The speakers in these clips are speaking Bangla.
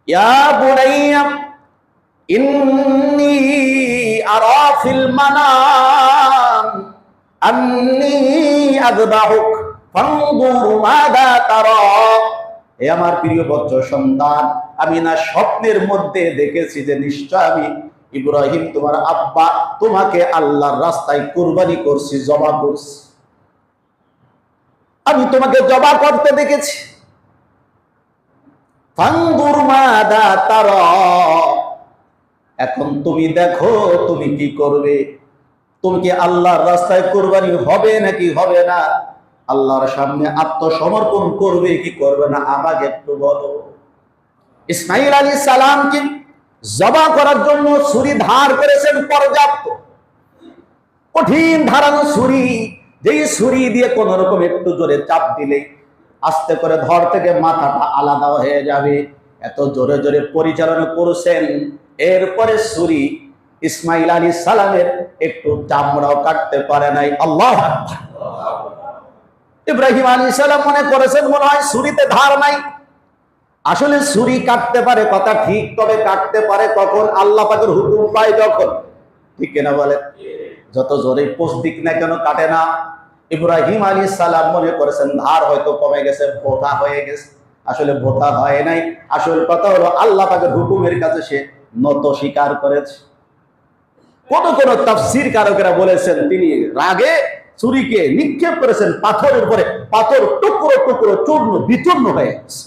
ইয়া বুনাইয়া ইন্নী আরা ফিল মানাম আন্নী আযবাহুক ফানজুর মাযা তারা। হে আমার প্রিয় বৎস সন্তান, আমি না স্বপ্নের মধ্যে দেখেছি যে নিশ্চয় আমি ইব্রাহিম তোমার আব্বা তোমাকে আল্লাহর রাস্তায় কুরবানি করছি, জবা করছি। আমি তোমাকে জবা করতে দেখেছি। ফানজুর মাযা তারা, এখন তুমি দেখো তুমি কি করবে। তুমি কি আল্লাহর রাস্তায় কুরবানি হবে নাকি হবে না? আল্লাহর সামনে আত্মসমর্পণ করবে কি করবে না আমাকে একটু বলো। ইসমাঈল আলাইহিস সালামকে জবাহ করার জন্য ছুরি ধার করেছেন পর্যাপ্ত, কঠিন ধারালো ছুরি, যেই ছুরি দিয়ে কোন রকম একটু জোরে চাপ দিলে আস্তে করে ধর থেকে মাথাটা আলাদা হয়ে যাবে, এত জোরে জোরে পরিচালনা করেছেন। এরপরে ছুরি ইসমাঈল আলাইহিস সালামের একটু চামড়াও কাটতে পারে নাই। আল্লাহু আকবার। ইব্রাহিম আলাইহিস সালাম মনে করেছেন মনে হয় ছুরিতে ধার নাই। আসলে ছুরি কাটতে পারে কথা ঠিক, তবে কাটতে পারে কখন? আল্লাহ পাকের হুকুম পায় যখন। ঠিক কিনা বলে? যত জোরে পোষ দিক না কেন কাটে না। ইব্রাহিম আলাইহিস সালাম মনে করেছেন ধার হয়তো কমে গেছে, ভোতা হয়ে গেছে। আসলে ভোতা হয় নাই। আসল কথা হলো আল্লাহ পাকের হুকুমের কাছে সে নত স্বীকার করেছে। কোন কোন তাফসীর কারকেরা বলেছেন তিনি রাগে ছুরিকে নিক্ষেপ করেছেন পাথরের উপরে, পাথর টুকরো টুকরো চূর্ণ বিচূর্ণ হয়ে গেছে।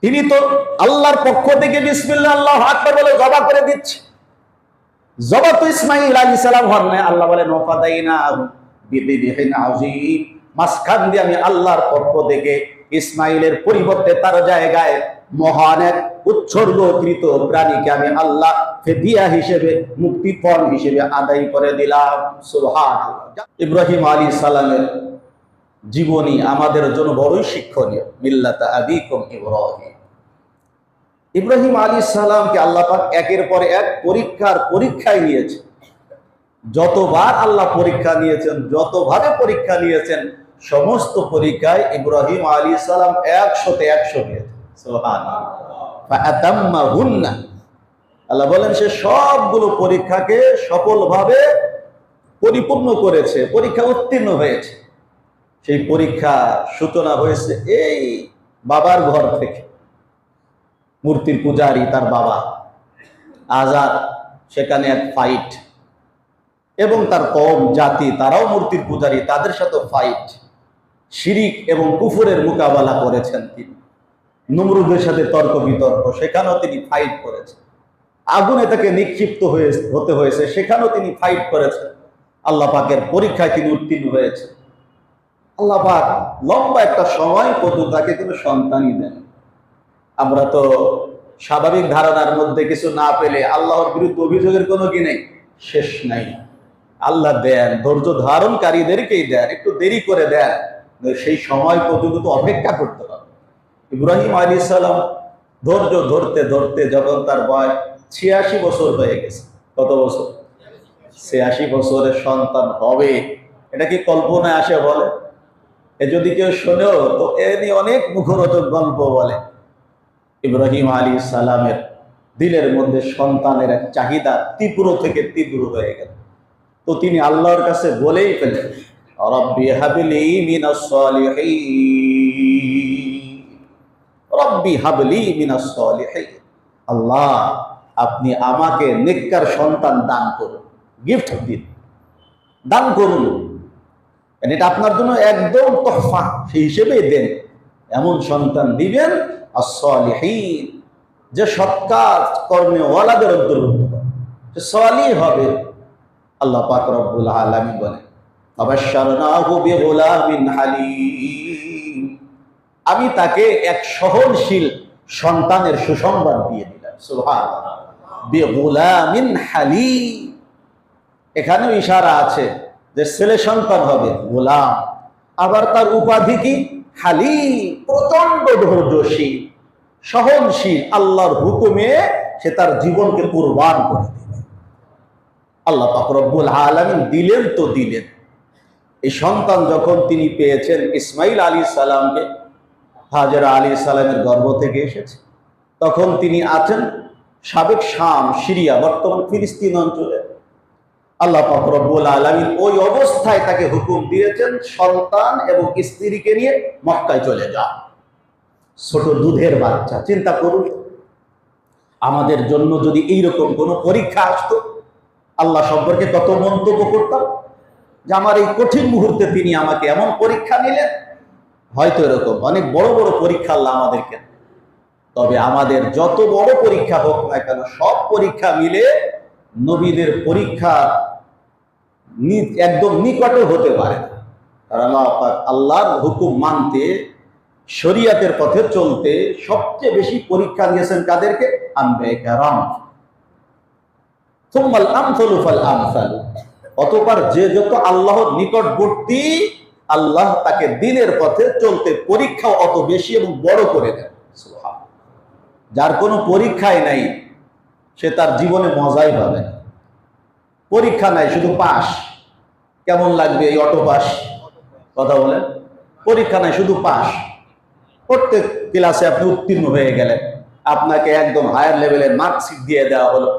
তিনি তো আল্লাহর পক্ষ থেকে বিসমিল্লাহ আল্লাহু আকবার বলে জবাহ করে দিচ্ছে। জবাহ তো ইসমাঈল আলাইহিস সালাম হন না। আল্লাহ বলেন ওয়াফাদাইনাহু বিযিবহিন আযীম, মাঝখান দিয়ে আমি আল্লাহর পক্ষ থেকে ইসমাঈলের পরিবর্তে তার জায়গায় মহান এক উৎসর্গকৃত প্রাণীকে আমি আল্লাহ ফিদিয়া হিসেবে, মুক্তিপণ হিসেবে আদায় করে দিলাম। সুবহানাল্লাহ। ইব্রাহিম আলাইহিস সালামের জীবনী আমাদের জন্য বড়ই শিক্ষণীয়। মিল্লাতা আবিকুম ইব্রাহিম। ইব্রাহিম আলাইহিস সালামকে আল্লাহ পাক একের পর এক পরীক্ষায় নিয়েছে। যতবার আল্লাহ পরীক্ষা নিয়েছেন, যতভাবে পরীক্ষা নিয়েছেন, সমস্ত পরীক্ষায় ইব্রাহিম আলাইহিস সালাম 100তে 100 দিয়েছেন। সুবহানাল্লাহ। ফাআতাম্মাহুন্না, আল্লাহ বলেন সে সবগুলো পরীক্ষাকে সফলভাবে পরিপূর্ণ করেছে, পরীক্ষা উত্তীর্ণ হয়েছে। সেই পরীক্ষা সূচনা হয়েছে এই বাবার ঘর থেকে। মূর্তির পূজারী তার বাবা আজার, সেখানে এক ফাইট, এবং তার কওম জাতি তারাও মূর্তির পূজারী, তাদের সাথে ফাইট, শিরিক এবং কুফরের মোকাবেলা করেছেন তিনি। নমরুদের সাথে তর্ক বিতর্ক, সেখানেও তিনি ফাইট করেছেন। আগুনে তাকে নিক্ষিপ্ত হতে হয়েছে, সেখানেও তিনি ফাইট করেছেন। আল্লাহ পাকের পরীক্ষায় তিনি উত্তীর্ণ হয়েছেন। আল্লাহ পাক লম্বা একটা সময় পর্যন্ত তাকে কোনো সন্তানই দেন। আমরা তো স্বাভাবিক ধারণার মধ্যে কিছু না পেলে আল্লাহর বিরুদ্ধে অভিযোগের কোনো কি নেই, শেষ নাই। আল্লাহ দেন, ধৈর্য ধারণকারীদেরকেই দেন, একটু দেরি করে দেন, সেই সময় পর্যন্ত তো অপেক্ষা করতে হবে। ইব্রাহিম আলাইহিস সালাম ধৈর্য ধরতে ধরতে যখন তার বয়স 86 বছর হয়ে গেছে। কত বছর? 86 বছরের সন্তান হবে, এটা কি কল্পনায় আসে বলে? এ যদি কেউ শোনেও তো এ নিয়ে অনেক মুখরোচক গল্প বলে। ইব্রাহিম আলাইহিস সালামের দিলের মধ্যে সন্তানের এক চাহিদা তীব্র থেকে তীব্র হয়ে গেল। তো তিনি আল্লাহর কাছে বলেই ফেলেন, রব্বি হাবলি মিনাস সলিহিন, রব্বি হাবলি মিনাস সলিহিন। আল্লাহ আপনি আমাকে নেককার সন্তান দান করুন, গিফট দিন, দান করুন। এটা আপনার জন্য একদম তোহফা, সেই হিসেবেই দেন। এমন সন্তান দিবেন as-salihin, যে সৎ কাজ কর্মে ওয়ালাদের অন্তর্ভুক্ত, যে সালিহ হবে। আল্লাহ পাক রব্বুল আলামিন বলেন আবাশশারনাহু বিগুলামিন হালিম, আমি তাকে এক সহনশীল সন্তানের সুসংবাদ দিয়ে দিলাম। সুবহানাল্লাহ। বিগুলামিন হালিম, এখানেও ইশারা আছে যে ছেলে সন্তান হবে, গোলাম। আবার তার উপাধি কি? হালিম, প্রচন্ড ধৈর্যশীল, সহনশীল। আল্লাহর হুকুমে সে তার জীবনকে কুরবান করে দিবে। আল্লাহ পাক রব্বুল আলামিন দিলেন তো দিলেন। এই সন্তান যখন তিনি পেয়েছেন ইসমাঈল আলাইহিস সালামকে, হাজেরা আলাইহিস সালামের গর্ভ থেকে এসেছে। তখন তিনি আছেন সাবেক শাম, সিরিয়া, বর্তমান ফিলিস্তিন অঞ্চলে। আল্লাহ পাক রব্বুল আলামিন ওই অবস্থায় তাকে হুকুম দিয়েছেন সন্তান এবং স্ত্রীকে নিয়ে মক্কায় চলে যাও। ছোট দুধের বাচ্চা। চিন্তা করুন, আমাদের জন্য যদি এইরকম কোনো পরীক্ষা আসতো, আল্লাহ সম্পর্কে কত মন্তব্য করতাম যে আমার এই কঠিন মুহূর্তে তিনি আমাকে এমন পরীক্ষা নিলেন। হয়তো এরকম অনেক বড় বড় পরীক্ষা আল্লাহ আমাদেরকে, তবে আমাদের যত বড় পরীক্ষা হোক না কেন, সব পরীক্ষা মিলে নবীদের পরীক্ষা একদম নিকটে হতে পারে না। কারণ আল্লাহর হুকুম মানতে, শরিয়াতের পথে চলতে সবচেয়ে বেশি পরীক্ষা দিয়েছেন কাদেরকে? আম্বিয়া কেরাম। সুম্মাল আমসালু ফাল আমসালু। অতঃপর যে যত আল্লাহর নিকটবর্তী, আল্লাহ তাকে দ্বীনের পথে চলতে পরীক্ষা অত বেশি এবং বড় করে দেন। সুবহানাল্লাহ। যার কোনো পরীক্ষাই নাই সে তার জীবনে মজাই পাবে না। পরীক্ষা নাই, শুধু পাস। কেমন লাগবে এই অটো পাস? কথা বলেন। পরীক্ষা নাই, শুধু পাস। প্রত্যেক ক্লাসে আপনি উত্তীর্ণ হয়ে গেলেন, আপনাকে একদম হায়ার লেভেলের মার্কশিট দিয়ে দেওয়া হলো,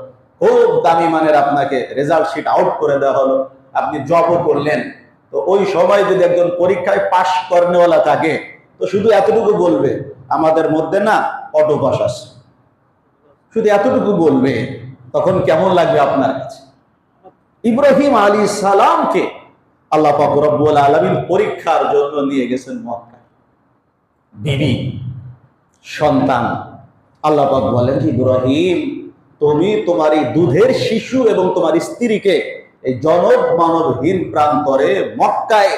খুব দামি মানের আপনাকে রেজাল্ট শিট আউট করে দেওয়া হলো, আপনি জবও করলেন। তো ওই সময় যদি একজন পরীক্ষায় পাস করেনেওয়ালা থাকে, তো শুধু এতটুকু বলবে আমাদের মধ্যে না অটো পাস আছে, শুধু এতটুকু বলবে। তখন কেমন লাগবে আপনার কাছে? ইব্রাহিম আলাইহিস সালামকে আল্লাহ পাক রব্বুল আলামিন পরীক্ষার জন্য নিয়ে গেছেন মক্কা। বিবি, সন্তান। আল্লাহ পাক বলেন, ইব্রাহিম তুমি তোমার এই দুধের শিশু এবং তোমার স্ত্রীকে এই জনব মানবহীন প্রান্তরে মক্কায়,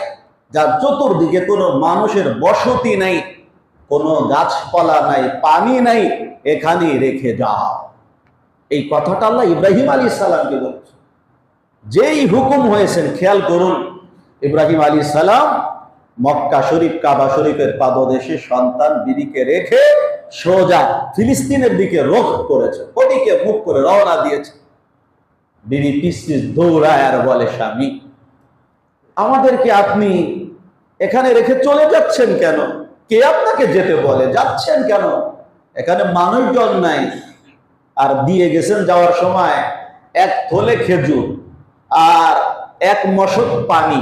যার চতুর্দিকে কোনো মানুষের বসতি নাই, কোনো গাছপালা নাই, পানি নাই, এখানে রেখে যাও। এই কথাটা আল্লাহ ইব্রাহিম আলাইহিস সালামকে বলছে। যেই হুকুম হয়েছেন, খেয়াল করুন, ইব্রাহিম আলাইহিস সালাম মক্কা শরীফ, কাবা শরীফের পাদদেশে সন্তান বিবিকে রেখে সোজা ফিলিস্তিনের দিকে রোখ করেছে, ওদিকে মুখ করে রওনা দিয়েছে। বিবি পিস দৌড়ায় আর বলে, স্বামী আমাদেরকে আপনি এখানে রেখে চলে যাচ্ছেন কেন? কে আপনাকে যেতে বলে? যাচ্ছেন কেন? এখানে মানুষজন নাই। আর দিয়ে গেছেন যাওয়ার সময় এক থলে খেজুর আর এক মশক পানি।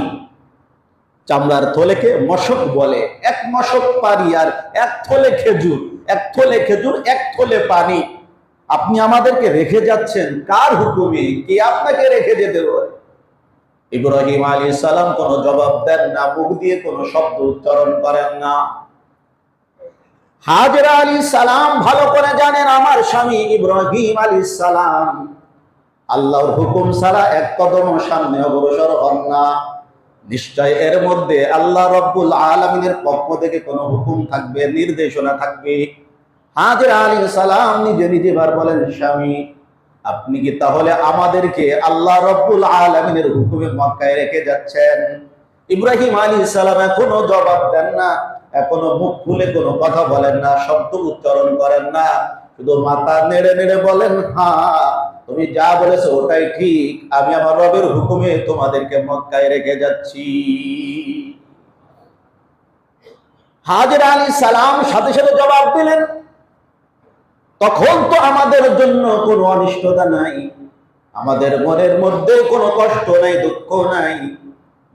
চামড়ার থলেকে মশক বলে। এক মশক পানি আর এক থলে খেজুর, এক থলে খেজুর, এক থলে পানি। আপনি আমাদেরকে রেখে যাচ্ছেন কার হুকুমে? কে আপনাকে রেখে যেতে বলে? ইব্রাহিম আলাইহিস সালাম কোনো জবাব দেন না, মুখ দিয়ে কোনো শব্দ উচ্চারণ করেন না। হাজেরা আলাইহিস সালাম ভালো করে জানেন, আমার স্বামী ইব্রাহিম আলাইহিস সালাম আল্লাহর হুকুম ছাড়া এক কদম সামনে অগ্রসর হন না। নিশ্চয় এর মধ্যে আল্লাহ রব্বুল আলামিনের পক্ষ থেকে কোনো হুকুম থাকবে, নির্দেশনা থাকবে। হাজেরা আলাইহিস সালাম নিজে নিজে বার বলেন, স্বামী আপনি কি তাহলে আমাদেরকে আল্লাহ রব্বুল আলামিনের হুকুমে মক্কায় রেখে যাচ্ছেন? ইব্রাহিম আলাইহিস সালাম এখনো জবাব দেন না, এখনো মুখ খুলে কোনো কথা বলেন না, শব্দ উচ্চারণ করেন না, শুধু মাথা নেড়ে নেড়ে বলেন, হ্যাঁ তুমি যা বলেছো ওটাই ঠিক, আমি আমার রবের হুকুমে তোমাদেরকে মক্কায় রেখে যাচ্ছি। হাজেরা আলাইহিস সালাম সাথে সাথে জবাব দিলেন, তখন তো আমাদের জন্য কোনো অনিষ্টতা নাই, আমাদের মনের মধ্যে কোনো কষ্ট নাই, দুঃখ নাই।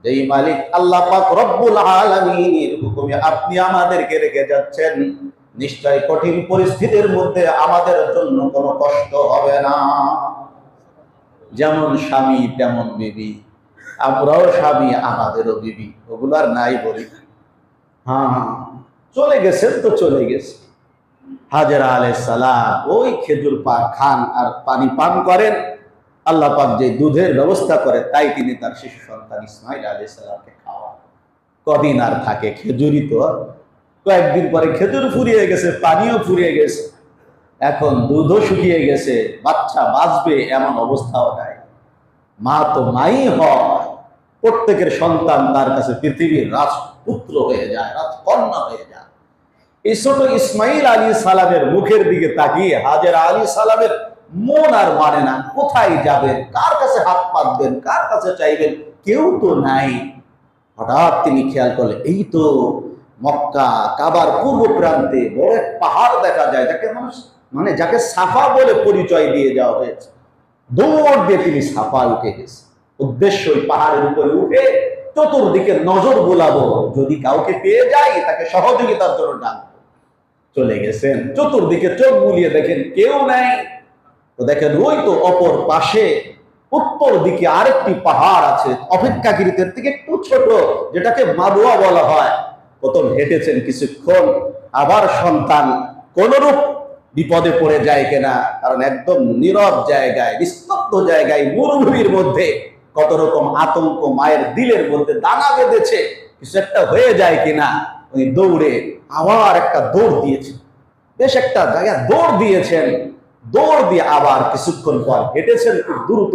যেই মালিক আল্লাহ পাক রব্বুল আলামিনের হুকুমে আপনি আমাদেরকে রেখে যাচ্ছেন, নিশ্চয় কঠিন পরিস্থিতির মধ্যে আমাদের জন্য কোনো কষ্ট হবে না। যেমন স্বামী তেমন বিবি, আমরাও স্বামী, আমাদেরও বিবি, ওগুলো আর নাই বলি। হ্যাঁ, চলে গেছেন তো চলে গেছে। হাজেরা আলাইহিস সালাম ওই খেজুর খান আর পানি পান করেন। আল্লাহ পাক যে দুধের ব্যবস্থা করে, তাই তিনি তার শিশু সন্তান ইসমাইল আলাইহিস সালামকে খাওয়ান। কদিন আর থাকে? খেজুরই তো। কয়েকদিন পরে খেজুর ফুরিয়ে গেছে, পানিও ফুরিয়ে গেছে, এখন দুধও শুকিয়ে গেছে, বাচ্চা বাঁচবে এমন অবস্থাও নাই। মা তো মাই হয়, প্রত্যেকের সন্তান তার কাছে পৃথিবীর রাজপুত্র হয়ে যায়, রাজকন্যা হয়ে যায়। এই ছোট ইসমাইল আলাইহিস সালামের মুখের দিকে তাকিয়ে হাজেরা আলাইহিস সালামের মন আর মানে না। কোথায় যাবেন? কার কাছে হাত পাতবেন? কার কাছে চাইবেন? কেউ তো নাই। হঠাৎ তিনি খেয়াল করলেন, এই তো মক্কা কাবার পূর্ব প্রান্তে বড় এক পাহাড় দেখা যায়, যাকে মানুষ যাকে সাফা বলে পরিচয় দিয়ে যাওয়া হয়েছে। দৌড় দিয়ে তিনি সাফা উঠে গেছে। উদ্দেশ্য ওই পাহাড়ের উপরে উঠে চতুর্দিকে নজর বোলাবো, যদি কাউকে পেয়ে যাই তাকে সহযোগিতার জন্য ডাকবো। চলে গেছেন, চতুর্দিকে চোখ বুলিয়ে দেখেন কেউ নাই। তো দেখেন ওই তো অপর পাশে উত্তর দিকে আরেকটি পাহাড় আছে, অপেক্ষাকৃতের থেকে একটু ছোট, যেটাকে মারুয়া বলা হয়। প্রথম হেঁটেছেন কিছুক্ষণ, আবার সন্তান কোনরূপ বিপদে পড়ে যায় কিনা, কারণ একদম নীরব জায়গায়, নিস্তব্ধ জায়গায়, মরুভূমির মধ্যে কত রকম আতঙ্ক মায়ের দিলের মধ্যে দানা বেঁধেছে, কিছু একটা হয়ে যায় কিনা। উনি দৌড়ে আবার একটা দৌড় দিয়েছেন, বেশ একটা জায়গায় দৌড় দিয়েছেন। দৌড় দিয়ে আবার কিছুক্ষণ পর হেঁটেছেন, খুব দ্রুত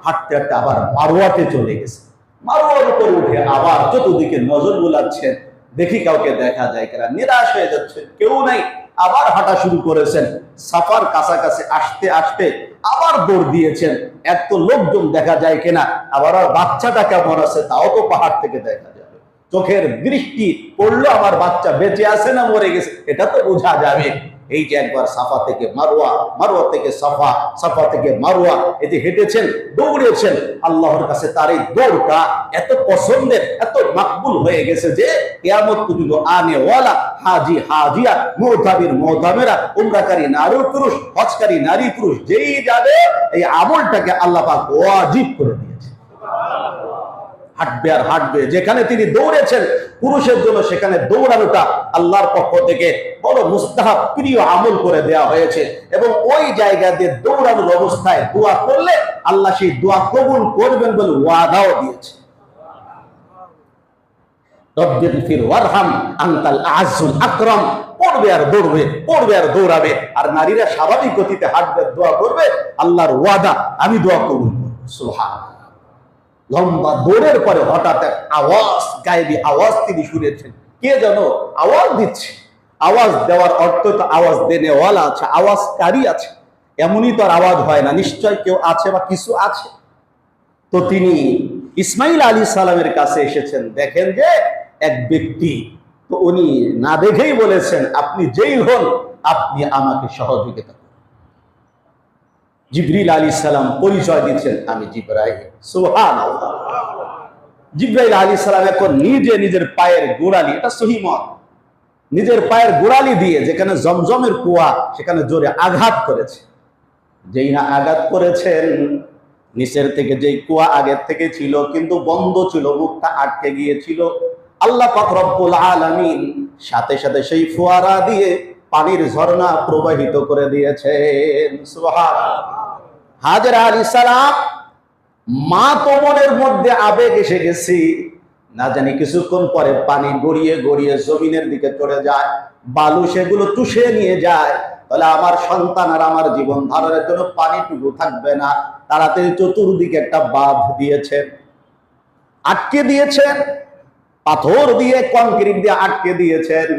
হাঁটতে হাঁটতে আবার মারোয়াতে চলে গেছে। মারোয়ার উপর উঠে আবার চতুর্দিকে নজর বোলাচ্ছেন, দেখি কাউকে দেখা যায় কিনা। নিরাশ হয়ে যাচ্ছেন, কেউ নাই। আবার হাঁটা শুরু করেছেন। সাফার কাছাকাছি আসতে আসতে আবার দৌড় দিয়েছেন, এত লোকজন দেখা যায় কিনা। আবার আর বাচ্চাটা কেমন আছে তাও তো পাহাড় থেকে দেখা যাবে, চোখের দৃষ্টি পড়লো আমার বাচ্চা বেঁচে আছে না মরে গেছে এটা তো বোঝা যাবে। এই যে একবার সাফা থেকে মারোয়া, মারোয়া থেকে সাফা, সাফা থেকে মারোয়া, এই যে হেঁটেছেন, দৌড়েছেন, আল্লাহর কাছে তার এই দৌড়টা এত পছন্দের, এত মাকবুল হয়ে গেছে যে কিয়ামত পর্যন্ত আনে ওয়ালা হাজি হাজিয়া, মুতাবির মুতামেরা, উমরাকারী নারী পুরুষ, হজকারী নারী পুরুষ যেই যাবে এই আমলটাকে আল্লাহ পাক ওয়াজিব করে দিয়েছে। হাঁটবে আর হাঁটবে। যেখানে তিনি দৌড়েছেন পুরুষের জন্য, সেখানে দৌড়ানোটা আল্লাহর পক্ষ থেকে বড় মুস্তাহাব প্রিয় আমল করে দেওয়া হয়েছে। এবং ওই জায়গা দিয়ে দৌড়ানোর অবস্থায় দোয়া করলে আল্লাহ সেই দোয়া কবুল করবেন বলে ওয়াদাও দিয়েছে। রব্বিগফির ওয়ারহাম আনতাল আযুল আকরাম। পড়বে আর দৌড়বে, পড়বে আর দৌড়াবে। আর নারীরা স্বাভাবিক গতিতে হাঁটবে, দোয়া করবে, আল্লাহর ওয়াদা আমি দোয়া কবুল করব। সুবহানাল্লাহ। লম্বা দৌড়ের পরে হঠাৎ এক আওয়াজ, গায়েবী আওয়াজ তিনি শুনেছেন। কে যেন আওয়াজ দিচ্ছে। আওয়াজ দেওয়ার অর্থ তো আওয়াজ দেনেওয়ালা আছে, আওয়াজকারী আছে, এমনই তো আর আওয়াজ হয় না, নিশ্চয় কেউ আছে বা কিছু আছে। তো তিনি ইসমাইল আলাইহিস সালামের কাছে এসেছেন, দেখেন যে এক ব্যক্তি, তো উনি না দেখেই বলেছেন আপনি যেই হন আপনি আমাকে সহযোগিতা। জিবরিল আলাইহিস সালাম পরিচয় দিচ্ছেন, আমি জিবরাইল। সুবহানাল্লাহ। জিবরাইল আলাইহিস সালাম এখন নিজে নিজের পায়ের গোড়ালি, এটা সহিহ মত, নিজের পায়ের গোড়ালি দিয়ে যেখানে জমজমের কুয়া সেখানে জোরে আঘাত করেছে। যেই না আঘাত করেছেন, নিচের থেকে যেই কুয়া আগের থেকে ছিল কিন্তু বন্ধ ছিল, মুখটা আটকে গিয়েছিল, আল্লাহ পাক রব্বুল আলামিন সাথে সাথে সেই ফোয়ারা দিয়ে পানির ঝর্ণা প্রবাহিত করে দিয়েছেন। সুবহানাল্লাহ। হাজরা আলাইহিস সালাম মা তো মনের মধ্যে আবেগ এসে গেছে, না জানি কিছুক্ষণ পরে পানি গড়িয়ে গড়িয়ে জমিনের দিকে চলে যায়, বালু সেগুলো চুষে নিয়ে যায়। তাহলে আমার সন্তান আর আমার জীবন ধারণের জন্য পানিটুকু থাকবে না। তাড়াতাড়ি চতুর্দিকে একটা বাঁধ দিয়েছেন, আটকে দিয়েছেন, পাথর দিয়ে কংক্রিট দিয়ে আটকে দিয়েছেন।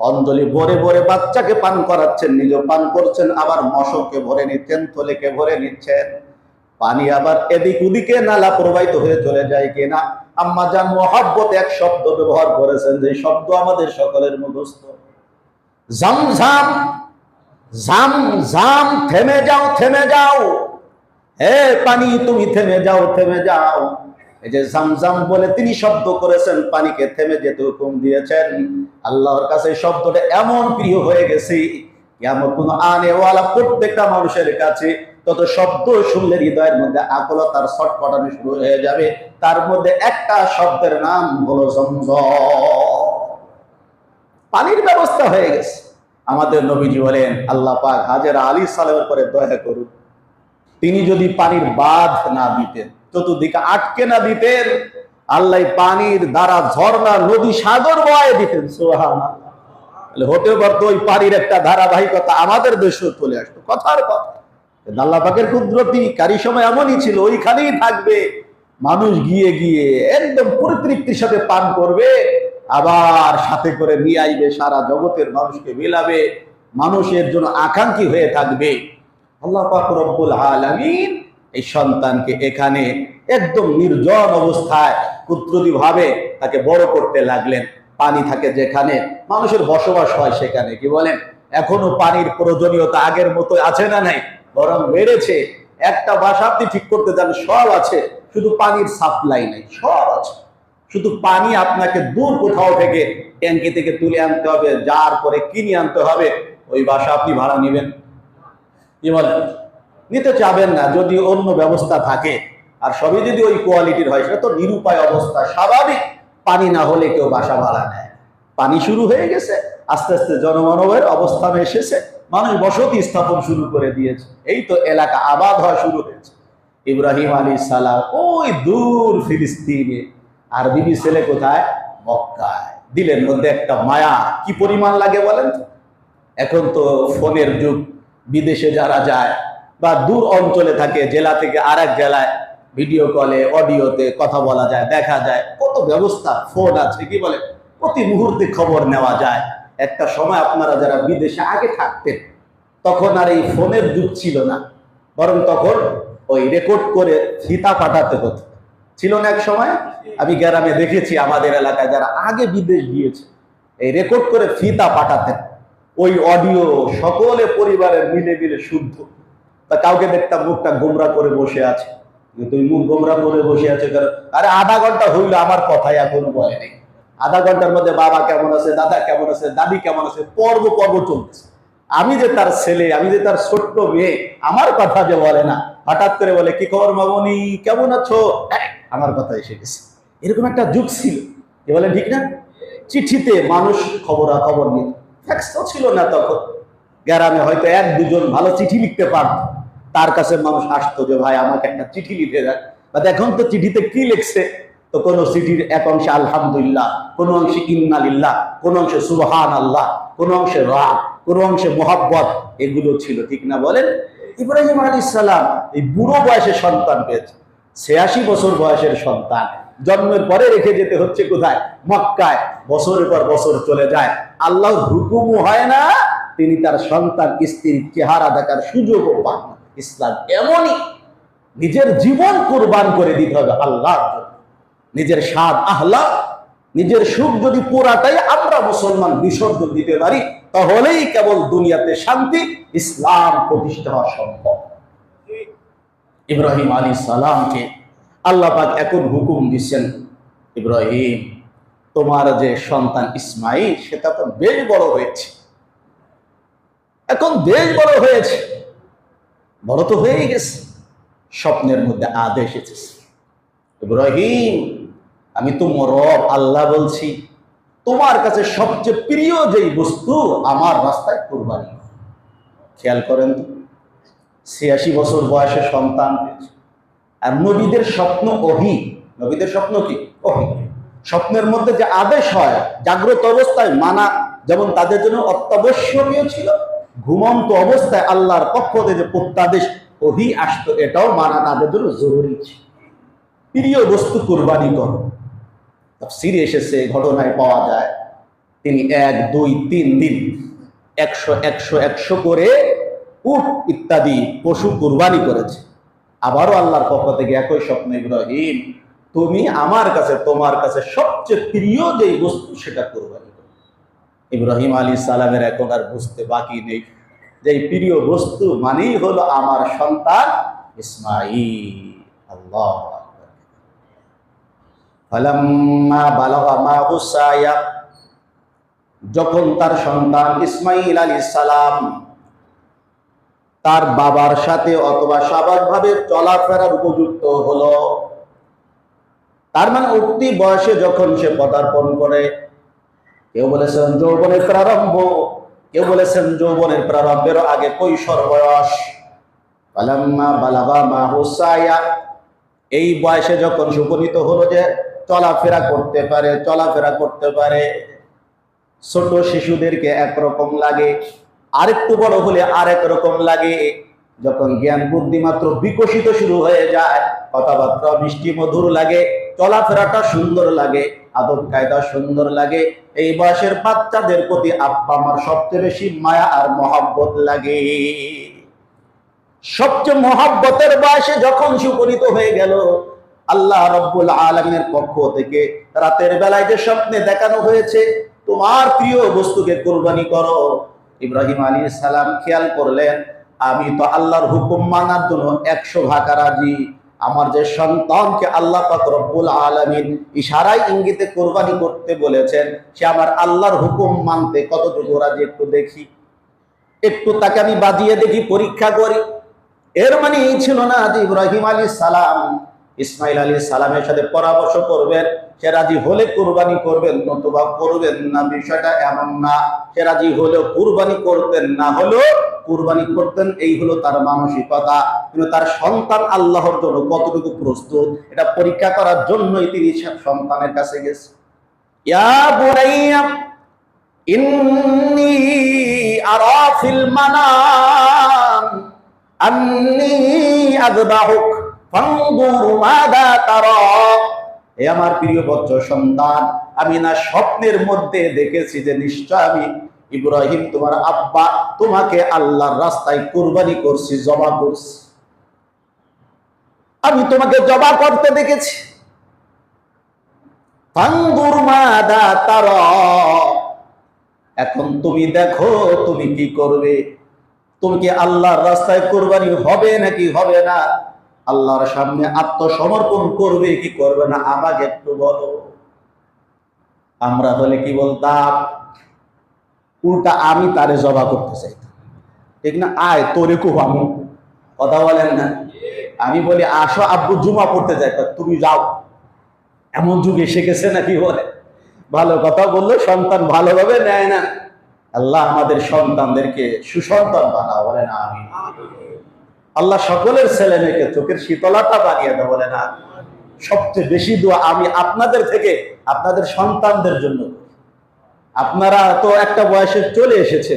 অঞ্জলি ভরে ভরে বাচ্চাকে পান করাচ্ছেন, নিজে পান করছেন, আবার মশককে ভরে নিচ্ছেন, থলেকে ভরে নিচ্ছেন। পানি আবার এদিক ওদিকে নালা প্রবাহিত হয়ে চলে যায় কিনা। আম্মা জান মহব্বত এক শব্দ ব্যবহার করেছেন, যে শব্দ আমাদের সকলের মুখস্থ, জামজাম। জাম জাম, থেমে যাও, থেমে যাও, হে পানি তুমি থেমে যাও, থেমে যাও। এই যে জামজাম বলে তিনি শব্দ করেছেন, পানিকে থেমে যেতে হুকুম দিয়েছেন। আল্লাহর কাছে শব্দটা এমন প্রিয় হয়ে গেছে, কিয়ামত কোন আনেওয়ালা প্রত্যেকটা মানুষের কাছে তত শব্দ শুনলে হৃদয়ের মধ্যে আকুলতার ছটফটানি শুরু হয়ে যাবে। তার মধ্যে একটা শব্দের নাম হলো জমজম। পানির ব্যবস্থা হয়ে গেছে। আমাদের নবীজি বলেন, আল্লাহ পাক হাজরা আলাইহিস সালামের পরে দয়া করুন, তিনি যদি পানির বাঁধ না দিতেন, চতুর্দিকে আটকে না দিতেন, আল্লাহ পানির দ্বারা ঝর্ণা, নদী, সাগর বয়ে দিতেন। সুবহানাল্লাহ। হতে পারতো ওই পানির একটা ধারাবাহিকতা আমাদের দেশেও চলে আসতো, কথার কথা। আল্লাহ পাকের কুদরতি কারি সময় এমনই ছিল, ওইখানেই থাকবে, মানুষ গিয়ে গিয়ে একদম পরিতৃপ্তির সাথে পান করবে, আবার সাথে করে নিয়ে আইবে, সারা জগতের মানুষকে বিলাবে, মানুষের জন্য আকাঙ্ক্ষী হয়ে থাকবে। আল্লাহ পাক রব্বুল আলামিন এই সন্তানকে এখানে একদম নির্জন অবস্থায় কুদরতি ভাবে তাকে বড় করতে লাগলেন। পানি থাকে যেখানে, মানুষের বসবাস হয় সেখানে। কি বলেন? এখনো পানির প্রয়োজনীয়তা আগের মতো আছে না নাই? বরং বেড়েছে। একটা বাসা আপনি ঠিক করতে যান, সব আছে, শুধু পানির সাপ্লাই নেই। সব আছে, শুধু পানি আপনাকে দূর কোথাও থেকে ট্যাঙ্কি থেকে তুলে আনতে হবে, যার পরে কিনে আনতে হবে। ওই বাসা আপনি ভাড়া নেবেন? কি বলেন? নিতে চাবেন না যদি অন্য ব্যবস্থা থাকে। আর সবই যদি ওই কোয়ালিটির হয়, সেটা তো নিরুপায় অবস্থা, স্বাভাবিক। পানি না হলে কেউ বাসা ভাড়া নেয়। পানি শুরু হয়ে গেছে, আস্তে আস্তে জনমানবের অবস্থানে এসেছে, মানুষ বসতি স্থাপন শুরু করে দিয়েছে। এই তো এলাকা আবাদ হওয়া শুরু হয়েছে। ইব্রাহিম আলাইহিস সালাম ওই দূর ফিলিস্তিনে, আর বিবি ছেলে কোথায়? মক্কায়। দিলের মধ্যে একটা মায়া কি পরিমাণ লাগে বলেন তো? এখন তো ফোনের যুগ, বিদেশে যারা যায় বা দূর অঞ্চলে থাকে, জেলা থেকে আরেক জেলায় ভিডিও কলে অডিওতে কথা বলা যায়, দেখা যায়, কত ব্যবস্থা, ফোন আছে। কি বলে? প্রতি মুহূর্তে খবর নেওয়া যায়। একটা সময় আপনারা যারা বিদেশে আগে থাকতেন, তখন আর এই ফোনের যুগ ছিল না, বরং তখন ওই রেকর্ড করে ফিতা পাঠাতে হতো, ছিল না এক সময়? আমি গ্রামে দেখেছি, আমাদের এলাকায় যারা আগে বিদেশ গিয়েছে, এই রেকর্ড করে ফিতা পাঠাতেন। ওই অডিও সকলে পরিবারের মিলে মিলে শুদ্ধ। তা কাউকে দেখতাম মুখটা গোমরা করে বসে আছে। তুই মুখ গোমরা করে বসে আছে কারণ, আরে আধা ঘন্টা হইলো আমার কথাই এখনো বলেনি। আধা ঘন্টার মধ্যে বাবা কেমন আছে, দাদা কেমন আছে, দাদি কেমন আছে, পর্ব পর্ব চলতেছে। আমি যে তার ছেলে, আমি যে তার ছোট্ট মেয়ে, আমার কথা যে বলে না, হঠাৎ করে বলে কি খবর মামনি, কেমন আছো, আমার কথা এসে গেছে। এরকম একটা যুগ ছিল। এ বলে ঠিক না? চিঠিতে মানুষ খবরাখবর নিত, ফ্যাক্স তো ছিল না তখন। গ্রামে হয়তো এক দুজন ভালো চিঠি লিখতে পারত, তার কাছে মানুষ আসতো যে ভাই আমাকে একটা চিঠি লিখে দেন। বা এখন তো চিঠিতে কি লিখছে, তো কোন চিঠির এক অংশে আলহামদুলিল্লাহ, কোন অংশে ইন্নালিল্লাহ, কোন অংশে সুবহান আল্লাহ, কোন অংশে রাগ, কোন অংশে মোহাব্বত, এগুলো ছিল। ঠিক না বলেন? ইব্রাহিম আলাইহিস সালাম এই বুড়ো বয়সে সন্তান পেয়েছে, 86 বছর বয়সের সন্তান। জন্মের পরে রেখে যেতে হচ্ছে কোথায়? মক্কায়। বছরের পর বছর চলে যায়, আল্লাহর হুকুমও হয় না, তিনি তার সন্তান স্ত্রীর চেহারা দেখার সুযোগও পান না। ইসলাম এমনই, নিজের জীবন কুরবান করে দিতে হবে আল্লাহর জন্য। নিজের স্বাদ আহ্লাদ, নিজের সুখ যদি পুরাটাই আমরা মুসলমান বিসর্জন দিতে পারি, তাহলেই কেবল দুনিয়াতে শান্তি, ইসলাম প্রতিষ্ঠা হওয়া সম্ভব। ইব্রাহিম আলাইহিস সালামকে আল্লাহ পাক এখন হুকুম দিচ্ছেন, ইব্রাহিম তোমার যে সন্তান ইসমাইল, সেটা তো বেশ বড় হয়েছে, এখন বেশ বড় হয়েছে, বড় তো হয়ে গেছে। স্বপ্নের মধ্যে আদেশ এসেছে, ইব্রাহিম আমি তোমার রব আল্লাহ বলছি, তোমার কাছে সবচেয়ে প্রিয় যেই বস্তু আমার রাস্তায় কুরবানি। খেয়াল করেন তো, 86 বছর বয়সে সন্তান পেয়েছে। আর নবীদের স্বপ্ন ওহী। নবীদের স্বপ্ন কি? ওহী। স্বপ্নের মধ্যে যে আদেশ হয় জাগ্রত অবস্থায় মানা যেমন তাদের জন্য অত্যাবশ্যকীয় ছিল, ঘুমন্ত অবস্থায় আল্লাহর পক্ষ থেকে যে প্রত্যাদেশ ওহী আসতো, এটাও মানা তাদের জন্য জরুরি ছিল। প্রিয় বস্তু কুরবানি করো। তাফসীরে এসেছে, ঘটনায় পাওয়া যায়, তিনি 1, 2, 3 দিন 100 করে উট ইত্যাদি পশু কুরবানি করেছে। আবারও আল্লাহর পক্ষ থেকে একই স্বপ্ন, ইব্রাহিম তুমি আমার কাছে, তোমার কাছে সবচেয়ে প্রিয় যেই বস্তু সেটা কুরবানি করো। ইব্রাহিম আলাইহিস সালামের এখন আর বুঝতে বাকি নেই যে এই প্রিয় বস্তু মানেই হলো আমার সন্তান ইসমাঈল। আল্লাহ আকবার। ফালাম্মা বালাগা মাহু সায়া, যখন তার সন্তান ইসমাঈল আলাইহিস সালাম তার বাবার সাথে অথবা স্বাভাবিকভাবে চলাফেরার উপযুক্ত হলো, তার মানে উঠতি বয়সে যখন সে পদার্পণ করে, কেউ বলেছেন যৌবনের প্রারম্ভ, কেউ বলেছেন যৌবনের প্রারম্ভের আগে কৈশোর বয়স। ফালাম্মা বালাগা মাহু সায়া, এই বয়সে যখন উপনীত হলো যে চলাফেরা করতে পারে। ছোট শিশুদেরকে একরকম লাগে, আরেকটু বড় হলে আরেক রকম লাগে। যখন জ্ঞান বুদ্ধি মাত্র বিকশিত শুরু হয়ে যায়, কথাবার্তা মিষ্টি মধুর লাগে, চলাফেরাটা সুন্দর লাগে, আদব কায়দা সুন্দর লাগে, এই বয়সের বাচ্চাদের প্রতি আব্বা আমার সবচেয়ে বেশি মায়া আর মহব্বত লাগে। সবচেয়ে মহব্বতের বয়সে যখন সুপরিত হয়ে গেল, আল্লাহ রাব্বুল আলামিনের পক্ষ থেকে রাতের বেলায় যে স্বপ্নে দেখানো হয়েছে তোমার প্রিয় বস্তুকে কুরবানি করো। ইব্রাহিম আলাইহিস সালাম খেয়াল করলেন, আমি তো আল্লাহর হুকুম মানার জন্য 100 ভাগ রাজি। আমার যে সন্তানকে আল্লাহ পাক রব্বুল আলামিন ইশারায় ইঙ্গিতে কুরবানি করতে বলেছেন, সে আমার আল্লাহর হুকুম মানতে কতটুকু রাজি একটু দেখি, একটু তাকে আমি বাজিয়ে দেখি, পরীক্ষা করি। এর মানে এই ছিল না যে ইব্রাহিম আলাইহিস সালাম ইসমাইল আলাইহিস সালামের সাথে পরামর্শ করবেন, সে রাজি হলে কুরবানি করবেন, নতুবা করবেন না। বিষয়টা এমন না, সে রাজি হলেও কুরবানি করতেন, না হলেও কুরবানি করতেন। এই হলো তার মানসিকতা। কিন্তু তার সন্তান আল্লাহর জন্য কতটুকু প্রস্তুত, এটা পরীক্ষা করার জন্যই তিনি সন্তানের কাছে গেছেন। ইয়া বুনাইয়া ইন্নী আরা ফিল মানাম আন্নী আযবাহুক ফানজুর মাযা তারা। হে আমার প্রিয় বৎস সন্তান, আমি না স্বপ্নের মধ্যে দেখেছি যে নিশ্চয় আমি ইব্রাহিম তোমার আব্বা তোমাকে আল্লাহর রাস্তায় কুরবানি করছি, জবা করছি। আমি তোমাকে জবা করতে দেখেছি। ফানজুর মাযা তারা, এখন তুমি দেখো তুমি কি করবে। তুমি কি আল্লাহর রাস্তায় কুরবানি হবে নাকি হবে না? আল্লাহর সামনে আত্মসমর্পণ করবে কি করবে না, আমাকে একটু বলো। আমরা হলে কি বলতাম? উল্টা আমি তারে জবা করতে চাইতাম, ঠিক না? আয় তোরে কুবামু, কথা বলেন না? আমি বলি আসো আব্বু জুমা পড়তে যাই, তুমি যাও। এমন যুগ এসে গেছে নাকি? বলে ভালো কথা বললো সন্তান ভালোভাবে নেয় না। আল্লাহ আমাদের সন্তানদেরকে সুসন্তান বানাও, বলে না আমি। আল্লাহ সকলের ছেলে মেয়েকে চোখের শীতলতা বানিয়ে দেয়, বলে না। সবচেয়ে বেশি দোয়া আমি আপনাদের থেকে আপনাদের সন্তানদের জন্য। আপনারা তো একটা বয়সে চলে এসেছে,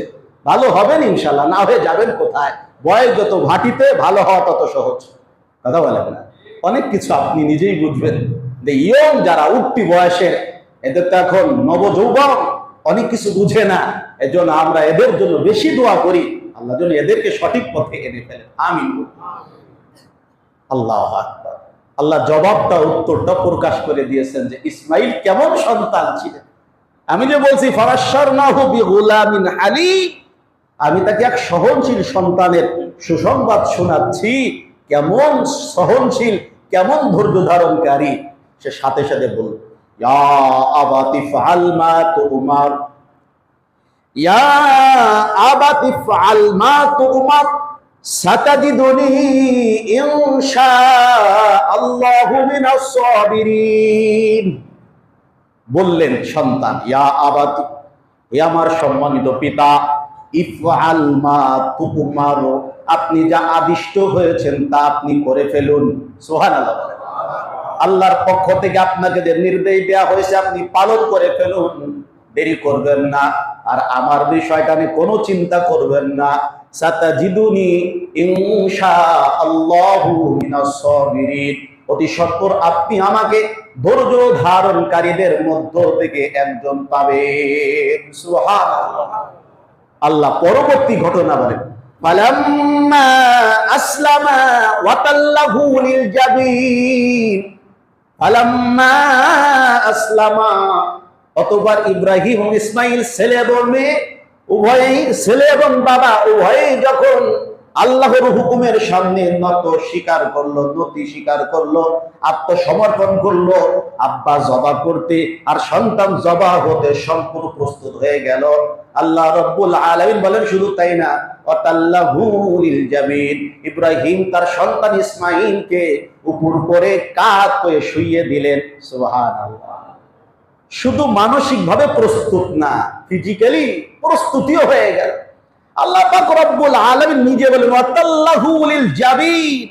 ভালো হবেন ইনশাল্লাহ, না হয়ে যাবেন কোথায়? বয়স যত ঘাটিতে ভালো হওয়া তত সহজ, কথা বলেন না? অনেক কিছু আপনি নিজেই বুঝবেন যে ইয়ং যারা উঠতি বয়সের, এদের তো এখন নবযৌবন, অনেক কিছু বুঝে না। এজন্য আমরা এদের জন্য বেশি দোয়া করি, আল্লাহ যেন এদেরকে সঠিক পথে এনে ফেলেন, আমিন। আল্লাহু আকবার। আল্লাহ জবাবটা, উত্তরটা প্রকাশ করে দিয়েছেন যে ইসমাইল কেমন সন্তান ছিলেন। আমি যে বলছি ফারাশশারনাহু বিগুলামিন হালিম, আমি তাকে এক সহনশীল সন্তানের সুসংবাদ শোনাচ্ছি। কেমন সহনশীল, কেমন ধৈর্য ধারণকারী। সে সাথে সাথে বলল, ইয়া আবাতি ফাআল মা তুমার, ইয়া আবাতি ফাআল মা তুমার সাতাজিদুনি ইনশাআল্লাহু মিনাস সাবিরিন। বললেন সন্তান, ইয়া আবাতি, হে আমার সম্মানিত পিতা, ইফআল মা তুমার, আপনি যা আদিষ্ট হয়েছেন তা আপনি করে ফেলুন। সুবহানাল্লাহ। আল্লাহর পক্ষ থেকে আপনাকে যে নির্দেশ দেওয়া হয়েছে আপনি পালন করে ফেলুন, দেরি করবেন না। আর আমার বিষয়টা নিয়ে কোনো চিন্তা করবেন না। সাতাজিদুনি ইনশাআল্লাহু মিনাস সাবিরিন, অতি সত্বর আপনি আমাকে ধৈর্য ধারণকারীদের মধ্য থেকে একজন পাবেন। সুবহানাল্লাহ। আল্লাহ পরবর্তী ঘটনা বলেন, ফালাম্মা আসলামা ওয়া তাল্লাহু লিল জাবিন, ফালাম্মা আসলামা, অতঃপর ইব্রাহিম ও ইসমাইল, ছেলে এবং মেয়ে উভয়ই, ছেলে এবং বাবা উভয়ই যখন আল্লাহর হুকুমের সামনে নত স্বীকার করলো, নতি স্বীকার করলো, আত্মসমর্পণ করলো, আব্বা জবা করতে আর সন্তান জবা হতে সম্পূর্ণ প্রস্তুত হয়ে গেল। আল্লাহ রাব্বুল আলামিন বলেন শুধু তাই না, ওয়াতাল্লাহু লিল জাবিন, ইব্রাহিম তার সন্তান ইসমাঈলকে উপর করে কাত করে শুইয়ে দিলেন। সুবহানাল্লাহ। শুধু মানসিকভাবে প্রস্তুত না, ফিজিক্যালি প্রস্তুতিও হয়ে গেল। আল্লাহ পাক রব্বুল আলামিন নিজে বলেন ওয়াতাল্লাহু লিল জাবিন,